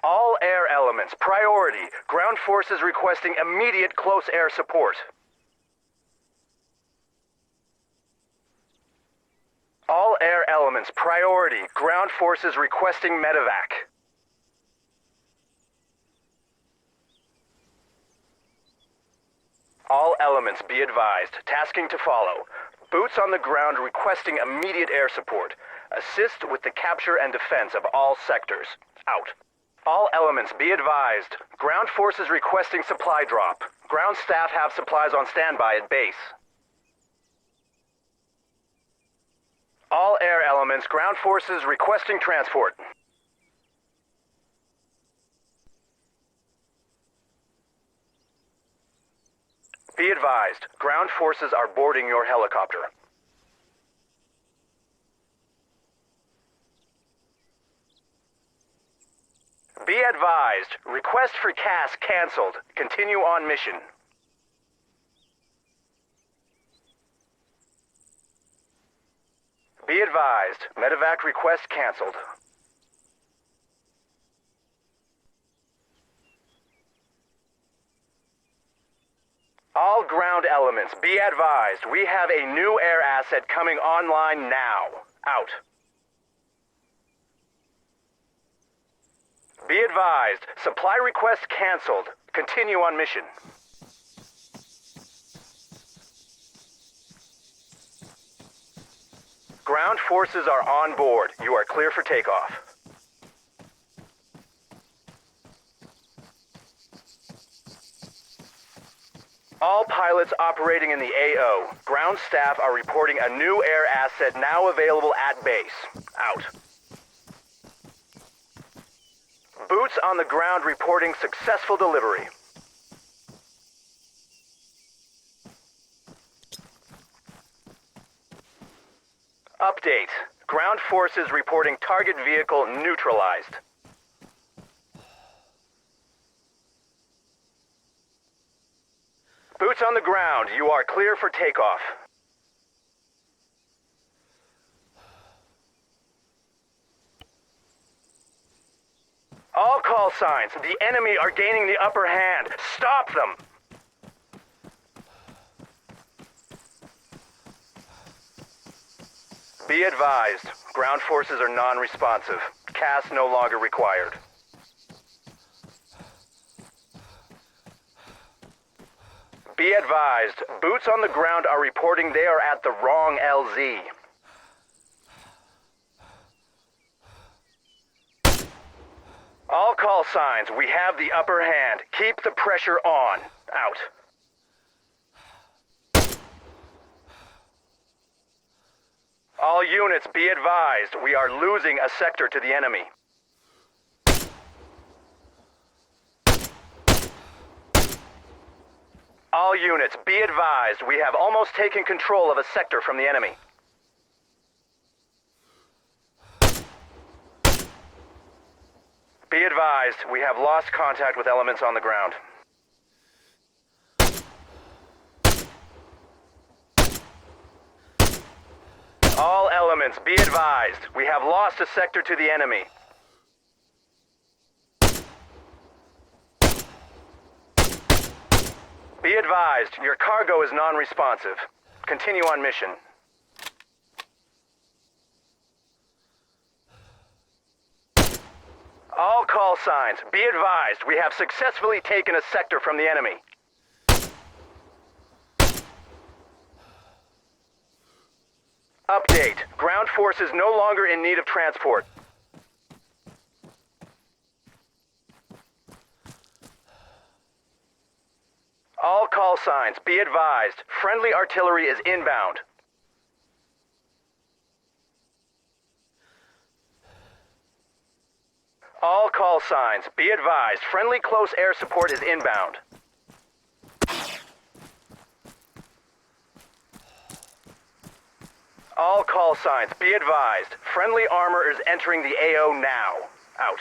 All air elements, priority. Ground forces requesting immediate close air support. All air elements, priority. Ground forces requesting medevac. All elements, be advised. Tasking to follow. Boots on the ground requesting immediate air support. Assist with the capture and defense of all sectors. Out. All elements, be advised. Ground forces requesting supply drop. Ground staff have supplies on standby at base. All air elements, ground forces requesting transport. Be advised, ground forces are boarding your helicopter. Be advised, request for CAS canceled. Continue on mission. Be advised, medevac request canceled. All ground elements, be advised, we have a new air asset coming online now. Out. Be advised, supply request canceled. Continue on mission. Ground forces are on board. You are clear for takeoff. All pilots operating in the AO, ground staff are reporting a new air asset now available at base. Out. Boots on the ground reporting successful delivery. Update. Ground forces reporting target vehicle neutralized. Boots on the ground. You are clear for takeoff. All call signs. The enemy are gaining the upper hand. Stop them! Be advised, ground forces are non-responsive. CAS no longer required. Be advised, boots on the ground are reporting they are at the wrong LZ. All call signs, we have the upper hand. Keep the pressure on. Out. All units, be advised, we are losing a sector to the enemy. All units, be advised, we have almost taken control of a sector from the enemy. Be advised, we have lost contact with elements on the ground. All elements, be advised, we have lost a sector to the enemy. Be advised, your cargo is non-responsive. Continue on mission. All call signs, be advised, we have successfully taken a sector from the enemy. Update, ground forces no longer in need of transport. All call signs, be advised, friendly artillery is inbound. All call signs, be advised, friendly close air support is inbound. All call signs, be advised, friendly armor is entering the AO now. Out.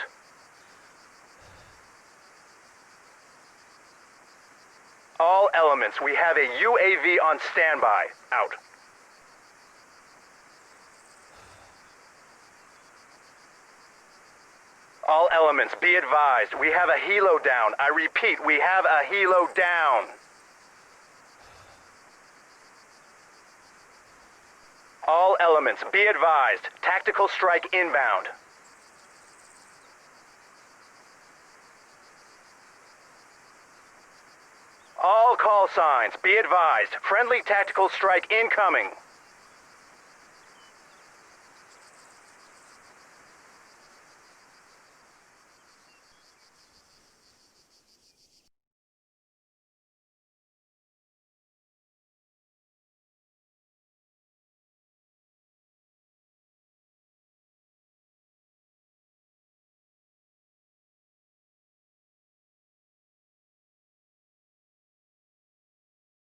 All elements, we have a UAV on standby. Out. All elements, elements, be advised. We have a helo down. I repeat, we have a helo down. All elements, be advised. Tactical strike inbound. All call signs, be advised. Friendly tactical strike incoming.